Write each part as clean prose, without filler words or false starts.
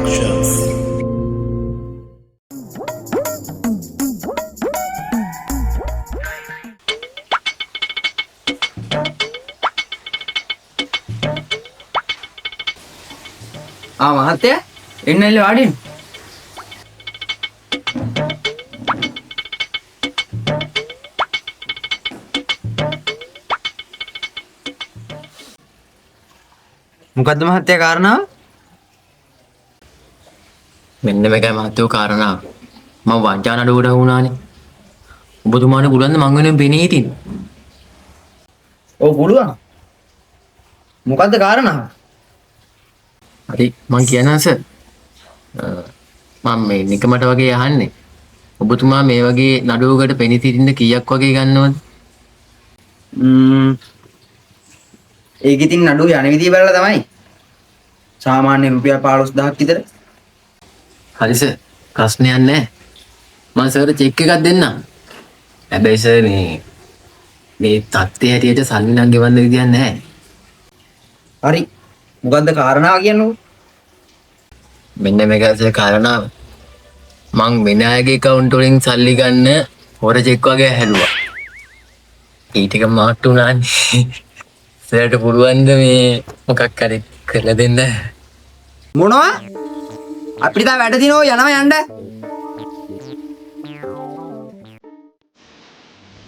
Productions. මහත්තයා එන්න එල්ල වාඩින්. මොකද්ද මහත්තයා කාරණාව? මෙන්න මේකයි මහත්තයෝ කාරණාව. මම වංචා නඩුවට වුණානේ. ඔබතුමාට පුළුවන් ද මං වෙනුවෙන් පෙනී හිටින්න? ඔව් පුළුවන්. මොකද්ද කාරණාව? හරි මං කියනවා සර්. මම මේ නිකමට වගේ අහන්නේ. ඔබතුමා මේ වගේ නඩුවකට පෙනී සිටින්න කීයක් වගේ ගන්නවද? ඒක ඉතින් නඩුව යන විදිය බලලා තමයි. සාමාන්‍ය රුපියල් 15000ක් විතර. හරි සර්. ප්‍රශ්නයක් නැහැ. මම සර්ට චෙක් එකක් දෙන්නම්. හැබැයි සර් මේ තත්ත්වය හැටියට සල්ලි නම් ගෙවන්න විදියක් නැහැ. හරි. මොකද්ද කාරණාව කියන්නකෝ? මෙන්න මේකයි සර් කාරණාව. මං වෙන අයගේ account වලින් සල්ලි ගන්න හොර චෙක් වගේ හැදුවා. ඊට එක මාට්ටු උනානේ. සර්ට පුළුවන් ද මේ මොකක් හරි කරලා දෙන්න? මොනවා? අපිට තා වැඩ දිනෝ යනවා යන්න.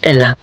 එලා